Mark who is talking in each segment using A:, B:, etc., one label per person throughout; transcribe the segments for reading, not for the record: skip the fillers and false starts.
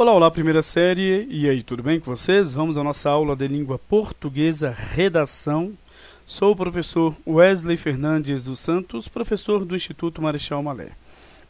A: Olá, olá, primeira série, e aí, tudo bem com vocês? Vamos à nossa aula de língua portuguesa, redação. Sou o professor Wesley Fernandes dos Santos, professor do Instituto Marechal Malher.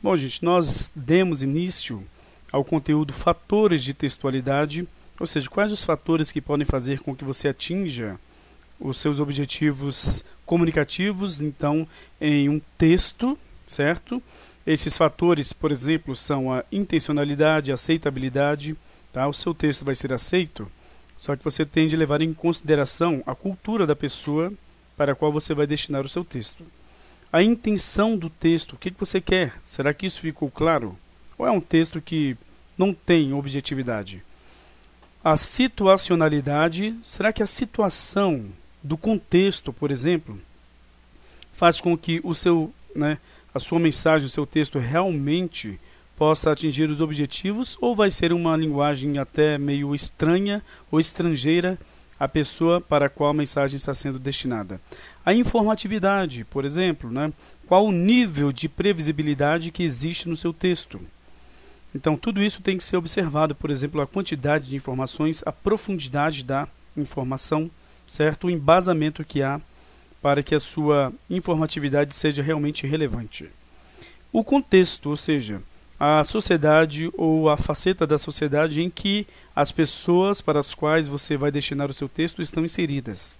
A: Bom, gente, nós demos início ao conteúdo fatores de textualidade, ou seja, quais os fatores que podem fazer com que você atinja os seus objetivos comunicativos, então, em um texto, certo? Esses fatores, por exemplo, são a intencionalidade, a aceitabilidade, tá? O seu texto vai ser aceito, só que você tem de levar em consideração a cultura da pessoa para a qual você vai destinar o seu texto. A intenção do texto, o que você quer? Será que isso ficou claro? Ou é um texto que não tem objetividade? A situacionalidade, será que a situação do contexto, por exemplo, faz com que o seu, a sua mensagem, o seu texto realmente possa atingir os objetivos, ou vai ser uma linguagem até meio estranha ou estrangeira à pessoa para a qual a mensagem está sendo destinada? A informatividade, por exemplo, qual o nível de previsibilidade que existe no seu texto? Então, tudo isso tem que ser observado, por exemplo, a quantidade de informações, a profundidade da informação, certo? O embasamento que há para que a sua informatividade seja realmente relevante. O contexto, ou seja, a sociedade ou a faceta da sociedade em que as pessoas para as quais você vai destinar o seu texto estão inseridas.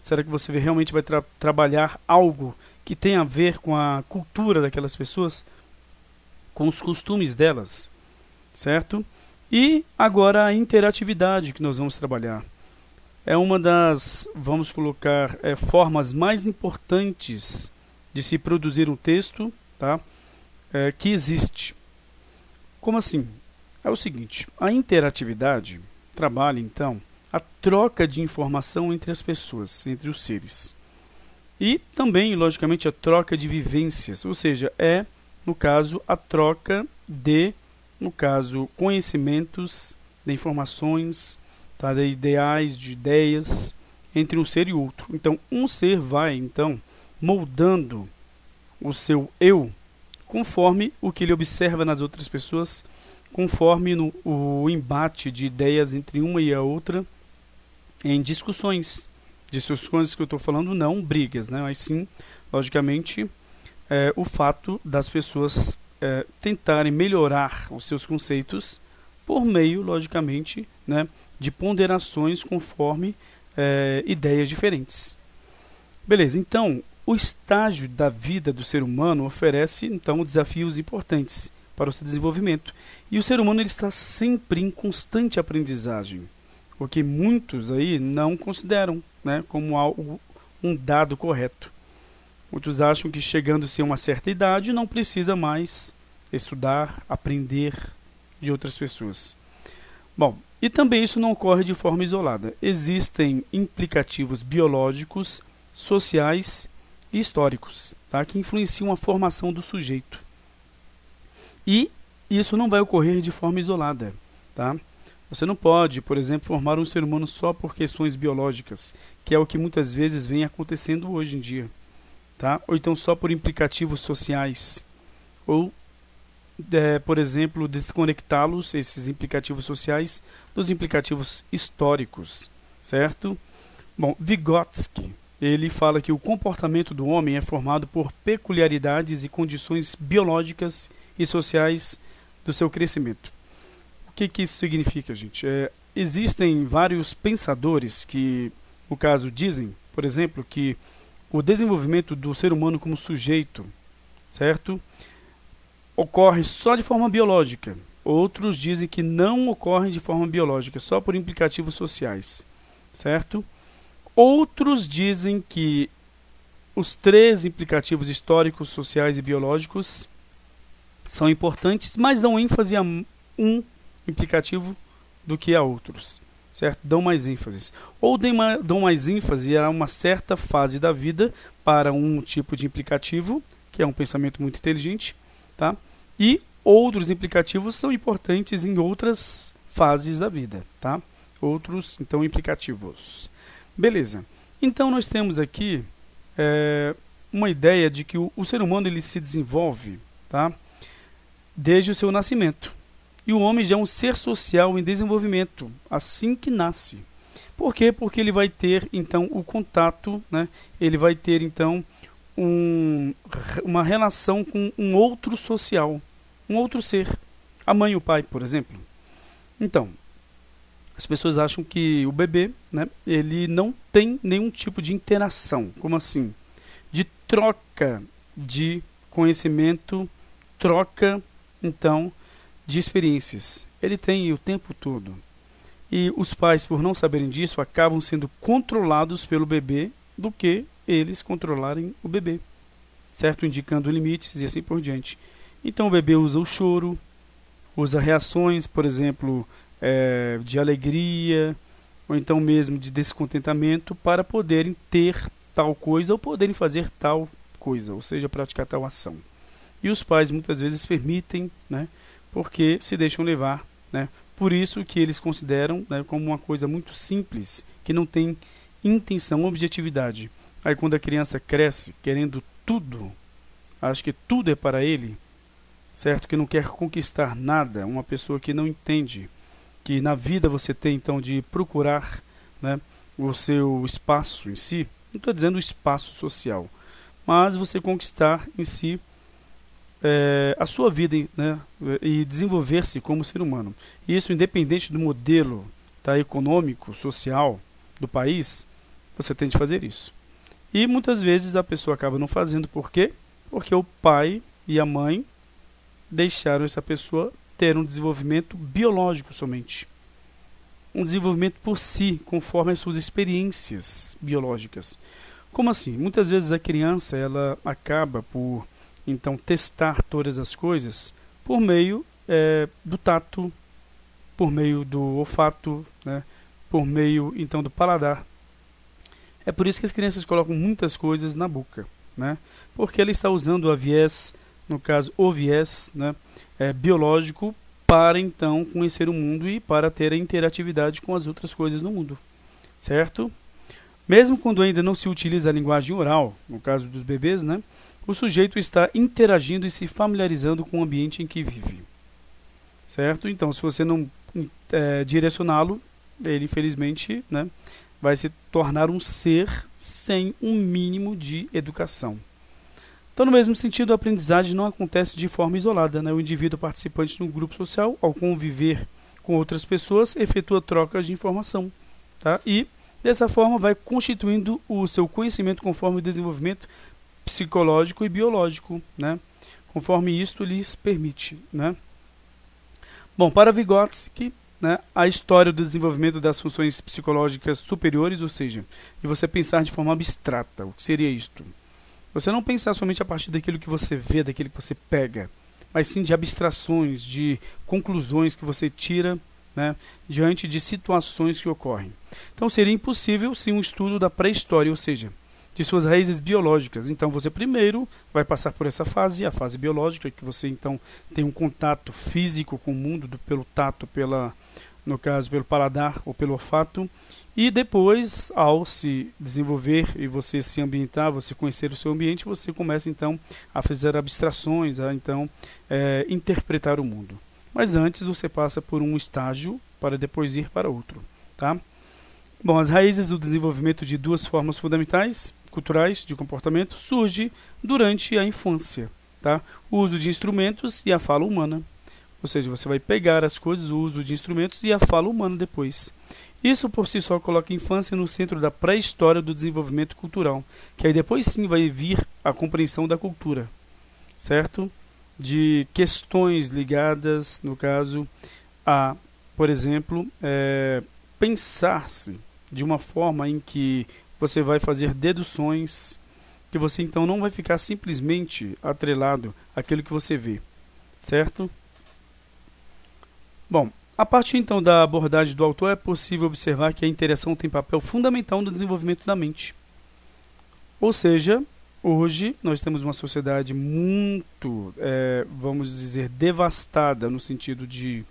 A: Será que você realmente vai trabalhar algo que tem a ver com a cultura daquelas pessoas, com os costumes delas, certo? E agora a interatividade que nós vamos trabalhar. É uma das, vamos colocar, formas mais importantes de se produzir um texto, tá? Que existe. Como assim? É o seguinte, a interatividade trabalha, então, a troca de informação entre as pessoas, entre os seres. E também, logicamente, a troca de vivências, ou seja, no caso, a troca de, conhecimentos, de informações, de ideais, de ideias entre um ser e outro. Então, um ser vai, moldando o seu eu conforme o que ele observa nas outras pessoas, conforme o embate de ideias entre uma e a outra em discussões. Discussões que eu estou falando, não brigas, mas sim, logicamente, o fato das pessoas tentarem melhorar os seus conceitos por meio, logicamente, de ponderações conforme ideias diferentes. Beleza, então, o estágio da vida do ser humano oferece, desafios importantes para o seu desenvolvimento. E o ser humano ele está sempre em constante aprendizagem, o que muitos aí não consideram como algo, um dado correto. Muitos acham que chegando-se a uma certa idade não precisa mais estudar, aprender de outras pessoas. Bom, e também isso não ocorre de forma isolada. Existem implicativos biológicos, sociais e históricos, que influenciam a formação do sujeito. E isso não vai ocorrer de forma isolada. Você não pode, por exemplo, formar um ser humano só por questões biológicas, que é o que muitas vezes vem acontecendo hoje em dia. Ou então só por implicativos sociais, ou por exemplo, desconectá-los, esses implicativos sociais, dos implicativos históricos, certo? Bom, Vygotsky, ele fala que o comportamento do homem é formado por peculiaridades e condições biológicas e sociais do seu crescimento. O que isso significa, gente? Existem vários pensadores que, no caso, dizem, por exemplo, que o desenvolvimento do ser humano como sujeito, certo? Ocorre só de forma biológica. Outros dizem que não ocorre de forma biológica, só por implicativos sociais, certo? Outros dizem que os três implicativos históricos, sociais e biológicos são importantes, mas dão ênfase a um implicativo do que a outros, certo? Dão mais ênfase. Ou dão mais ênfase a uma certa fase da vida para um tipo de implicativo, que é um pensamento muito inteligente, e outros implicativos são importantes em outras fases da vida, Outros, implicativos. Beleza. Então, nós temos aqui uma ideia de que o ser humano ele se desenvolve desde o seu nascimento. E o homem já é um ser social em desenvolvimento, assim que nasce. Por quê? Porque ele vai ter, então, o contato, né? Ele vai ter, então, uma relação com um outro social, um outro ser. A mãe e o pai, por exemplo. Então, as pessoas acham que o bebê, né, ele não tem nenhum tipo de interação. Como assim? De troca de conhecimento, troca, então, de experiências. Ele tem o tempo todo. E os pais, por não saberem disso, acabam sendo controlados pelo bebê do que eles controlarem o bebê, certo? Indicando limites e assim por diante. Então o bebê usa o choro, usa reações, por exemplo, de alegria, ou então mesmo de descontentamento, para poderem ter tal coisa ou poderem fazer tal coisa, ou seja, praticar tal ação. E os pais muitas vezes permitem, né, porque se deixam levar, né, por isso que eles consideram, né, como uma coisa muito simples, que não tem intenção, objetividade. Aí quando a criança cresce querendo tudo, acha que tudo é para ele, certo? Que não quer conquistar nada, uma pessoa que não entende que na vida você tem então de procurar, né, o seu espaço em si, não estou dizendo o espaço social, mas você conquistar em si a sua vida, né, e desenvolver-se como ser humano. Isso independente do modelo, tá, econômico, social do país, você tem de fazer isso. E muitas vezes a pessoa acaba não fazendo. Por quê? Porque o pai e a mãe deixaram essa pessoa ter um desenvolvimento biológico somente. Um desenvolvimento por si, conforme as suas experiências biológicas. Como assim? Muitas vezes a criança ela acaba por então testar todas as coisas por meio do tato, por meio do olfato, né, por meio então do paladar. É por isso que as crianças colocam muitas coisas na boca, né, porque ela está usando o viés, no caso o viés, né, biológico, para então conhecer o mundo e para ter a interatividade com as outras coisas no mundo, certo? Mesmo quando ainda não se utiliza a linguagem oral, no caso dos bebês, né, o sujeito está interagindo e se familiarizando com o ambiente em que vive, certo? Então, se você não direcioná-lo, ele infelizmente, né, vai se tornar um ser sem um mínimo de educação. Então, no mesmo sentido, a aprendizagem não acontece de forma isolada, né? O indivíduo participante no grupo social, ao conviver com outras pessoas, efetua trocas de informação, tá? E dessa forma vai constituindo o seu conhecimento conforme o desenvolvimento psicológico e biológico, né, conforme isto lhes permite, né. Bom, para Vygotsky, né, a história do desenvolvimento das funções psicológicas superiores, ou seja, de você pensar de forma abstrata, o que seria isto? Você não pensar somente a partir daquilo que você vê, daquilo que você pega, mas sim de abstrações, de conclusões que você tira, né, diante de situações que ocorrem. Então seria impossível sim um estudo da pré-história, ou seja, de suas raízes biológicas. Então você primeiro vai passar por essa fase, a fase biológica, que você então tem um contato físico com o mundo, pelo tato, no caso pelo paladar ou pelo olfato, e depois, ao se desenvolver e você se ambientar, você conhecer o seu ambiente, você começa então a fazer abstrações, a então interpretar o mundo. Mas antes você passa por um estágio para depois ir para outro, tá? Bom, as raízes do desenvolvimento de duas formas fundamentais culturais de comportamento surge durante a infância, tá? O uso de instrumentos e a fala humana. Ou seja, você vai pegar as coisas, o uso de instrumentos e a fala humana depois. Isso por si só coloca a infância no centro da pré-história do desenvolvimento cultural, que aí depois sim vai vir a compreensão da cultura, certo? De questões ligadas, no caso, a, por exemplo, pensar-se de uma forma em que você vai fazer deduções, que você então não vai ficar simplesmente atrelado àquilo que você vê, certo? Bom, a partir então da abordagem do autor é possível observar que a interação tem papel fundamental no desenvolvimento da mente. Ou seja, hoje nós temos uma sociedade muito, vamos dizer, devastada no sentido de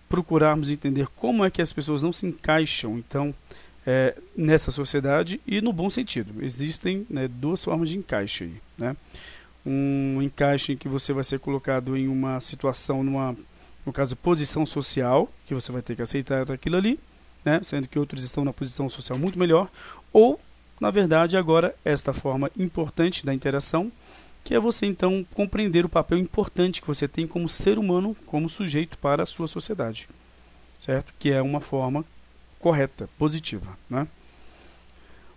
A: procurarmos entender como é que as pessoas não se encaixam então nessa sociedade, e no bom sentido. Existem, né, duas formas de encaixe aí, né? Um encaixe em que você vai ser colocado em uma situação, no caso, posição social, que você vai ter que aceitar aquilo ali, né, sendo que outros estão na posição social muito melhor, ou, na verdade, agora, esta forma importante da interação, que é você, então, compreender o papel importante que você tem como ser humano, como sujeito para a sua sociedade, certo? Que é uma forma correta, positiva, né?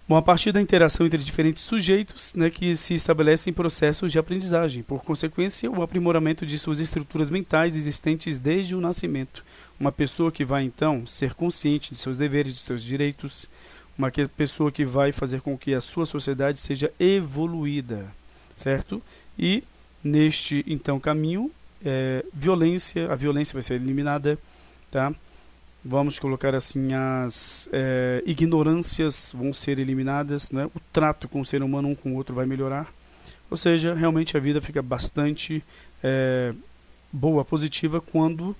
A: Bom, a partir da interação entre diferentes sujeitos, né, que se estabelecem processos de aprendizagem, por consequência, o aprimoramento de suas estruturas mentais existentes desde o nascimento. Uma pessoa que vai, então, ser consciente de seus deveres, de seus direitos, uma pessoa que vai fazer com que a sua sociedade seja evoluída, certo? E, neste, então, caminho, a violência vai ser eliminada, tá? Vamos colocar assim, as ignorâncias vão ser eliminadas, né? O trato com o ser humano um com o outro vai melhorar. Ou seja, realmente a vida fica bastante boa, positiva, quando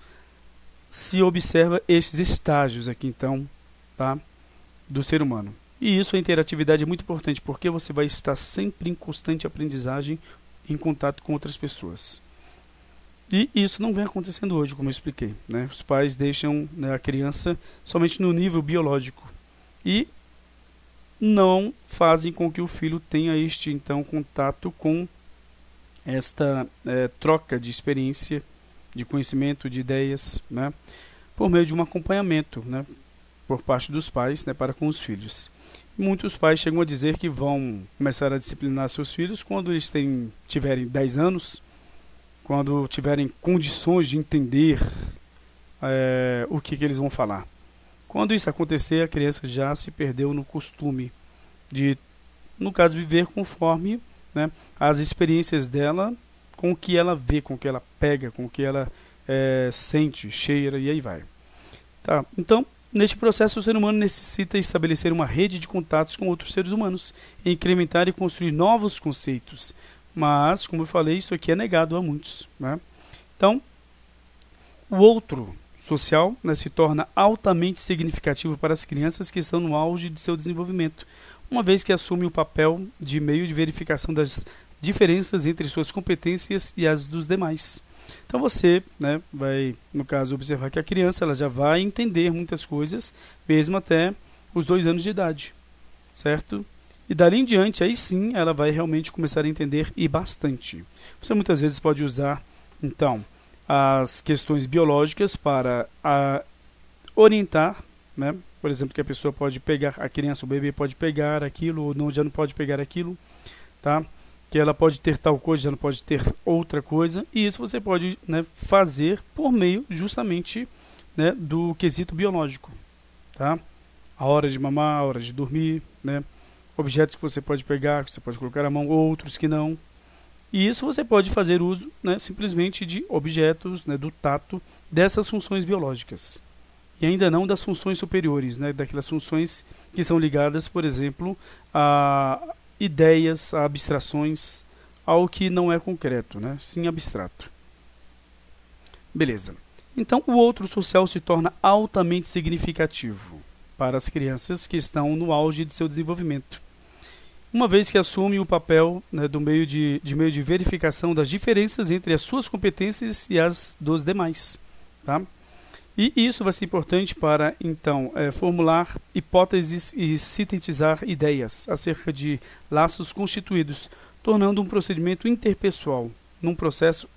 A: se observa estes estágios aqui, então, tá? Do ser humano. E isso, a interatividade é muito importante, porque você vai estar sempre em constante aprendizagem, em contato com outras pessoas. E isso não vem acontecendo hoje, como eu expliquei, né? Os pais deixam, né, a criança somente no nível biológico e não fazem com que o filho tenha este, então, contato com esta troca de experiência, de conhecimento, de ideias, né? Por meio de um acompanhamento, né, por parte dos pais, né, para com os filhos. Muitos pais chegam a dizer que vão começar a disciplinar seus filhos quando eles tiverem 10 anos, quando tiverem condições de entender o que eles vão falar. Quando isso acontecer, a criança já se perdeu no costume de, no caso, viver conforme, né, as experiências dela, com o que ela vê, com o que ela pega, com o que ela sente, cheira, e aí vai. Tá? Então, neste processo, o ser humano necessita estabelecer uma rede de contatos com outros seres humanos, incrementar e construir novos conceitos. Mas, como eu falei, isso aqui é negado a muitos, né? Então, o outro social, né, se torna altamente significativo para as crianças que estão no auge de seu desenvolvimento, uma vez que assume o papel de meio de verificação das diferenças entre suas competências e as dos demais. Então você, né, vai, no caso, observar que a criança ela já vai entender muitas coisas, mesmo até os 2 anos de idade, certo? E dali em diante, aí sim, ela vai realmente começar a entender, e bastante. Você muitas vezes pode usar, então, as questões biológicas para orientar, né? Por exemplo, que a pessoa pode pegar, a criança, o bebê pode pegar aquilo, ou não, já não pode pegar aquilo, tá? Que ela pode ter tal coisa, já não pode ter outra coisa, e isso você pode, né, fazer por meio, justamente, né, do quesito biológico, tá? A hora de mamar, a hora de dormir, né? Objetos que você pode pegar, que você pode colocar a mão, outros que não. E isso você pode fazer uso, né, simplesmente de objetos, né, do tato, dessas funções biológicas. E ainda não das funções superiores, né, daquelas funções que são ligadas, por exemplo, a ideias, a abstrações, ao que não é concreto, né, sim abstrato. Beleza. Então, o outro social se torna altamente significativo para as crianças que estão no auge de seu desenvolvimento, uma vez que assume o papel, né, do meio de verificação das diferenças entre as suas competências e as dos demais, tá? E isso vai ser importante para, então, formular hipóteses e sintetizar ideias acerca de laços constituídos, tornando um procedimento interpessoal, num processo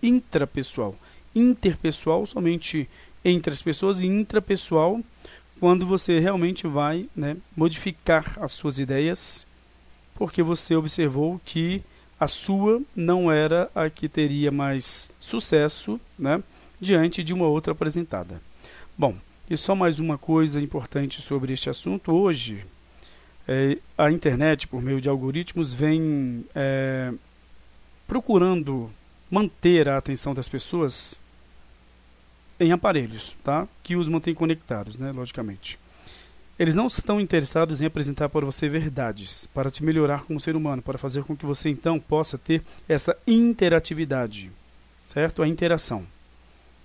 A: intrapessoal. Interpessoal somente entre as pessoas, e intrapessoal quando você realmente vai, né, modificar as suas ideias, porque você observou que a sua não era a que teria mais sucesso, né, diante de uma outra apresentada. Bom, e só mais uma coisa importante sobre este assunto. Hoje, a internet, por meio de algoritmos, vem procurando manter a atenção das pessoas em aparelhos, tá? Que os mantém conectados, né, logicamente. Eles não estão interessados em apresentar para você verdades, para te melhorar como ser humano, para fazer com que você então possa ter essa interatividade, certo? A interação.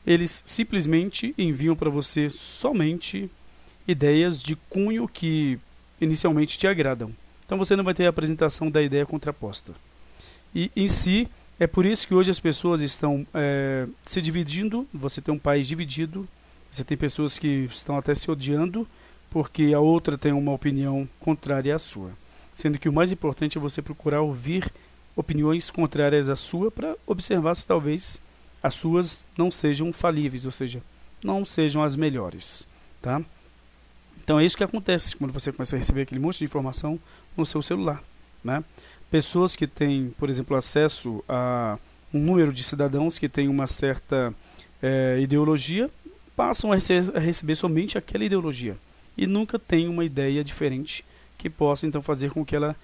A: Eles simplesmente enviam para você somente ideias de cunho que inicialmente te agradam. Então você não vai ter a apresentação da ideia contraposta. E em si, É por isso que hoje as pessoas estão se dividindo, você tem um país dividido, você tem pessoas que estão até se odiando, porque a outra tem uma opinião contrária à sua. Sendo que o mais importante é você procurar ouvir opiniões contrárias à sua para observar se talvez as suas não sejam falíveis, ou seja, não sejam as melhores, tá? Então é isso que acontece quando você começa a receber aquele monte de informação no seu celular, né? Pessoas que têm, por exemplo, acesso a um número de cidadãos que têm uma certa ideologia, passam a receber somente aquela ideologia e nunca têm uma ideia diferente que possa então fazer com que ela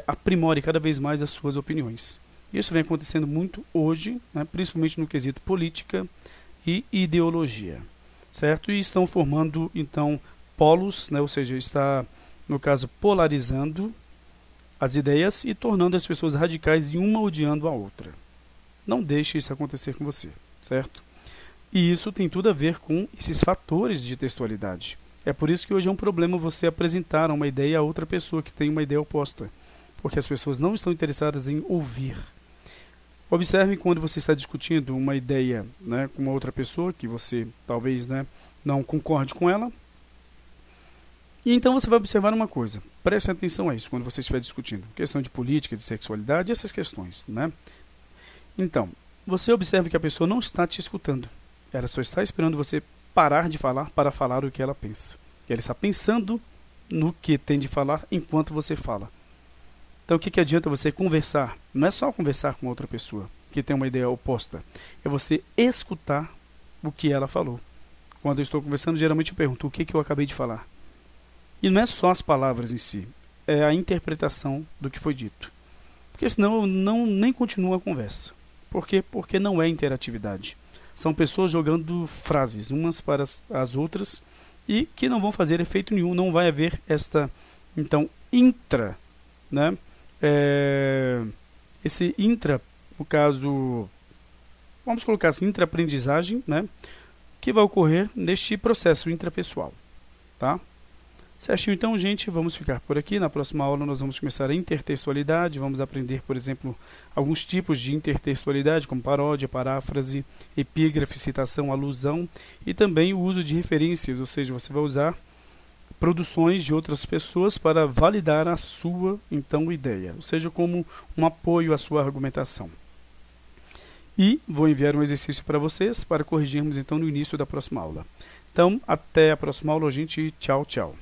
A: aprimore cada vez mais as suas opiniões. Isso vem acontecendo muito hoje, né, principalmente no quesito política e ideologia, certo? E estão formando então polos, né, ou seja, está, no caso, polarizando as ideias e tornando as pessoas radicais e uma odiando a outra. Não deixe isso acontecer com você, certo? E isso tem tudo a ver com esses fatores de textualidade. É por isso que hoje é um problema você apresentar uma ideia a outra pessoa que tem uma ideia oposta, porque as pessoas não estão interessadas em ouvir. Observe quando você está discutindo uma ideia, né, com uma outra pessoa que você talvez, né, não concorde com ela. E então você vai observar uma coisa, preste atenção a isso quando você estiver discutindo questão de política, de sexualidade, essas questões, né? Então, você observa que a pessoa não está te escutando, ela só está esperando você parar de falar para falar o que ela pensa. E ela está pensando no que tem de falar enquanto você fala. Então o que adianta você conversar? Não é só conversar com outra pessoa que tem uma ideia oposta, é você escutar o que ela falou. Quando eu estou conversando, geralmente eu pergunto o que eu acabei de falar. E não é só as palavras em si, é a interpretação do que foi dito. Porque senão nem continua a conversa. Por quê? Porque não é interatividade. São pessoas jogando frases umas para as outras e que não vão fazer efeito nenhum, não vai haver esta, então, né? Esse intra, no caso, vamos colocar assim, intra-aprendizagem, né? Que vai ocorrer neste processo intrapessoal, tá? Certinho, então, gente, vamos ficar por aqui. Na próxima aula nós vamos começar a intertextualidade, vamos aprender, por exemplo, alguns tipos de intertextualidade, como paródia, paráfrase, epígrafe, citação, alusão, e também o uso de referências, ou seja, você vai usar produções de outras pessoas para validar a sua, então, ideia, ou seja, como um apoio à sua argumentação. E vou enviar um exercício para vocês, para corrigirmos, então, no início da próxima aula. Então, até a próxima aula, gente, tchau, tchau.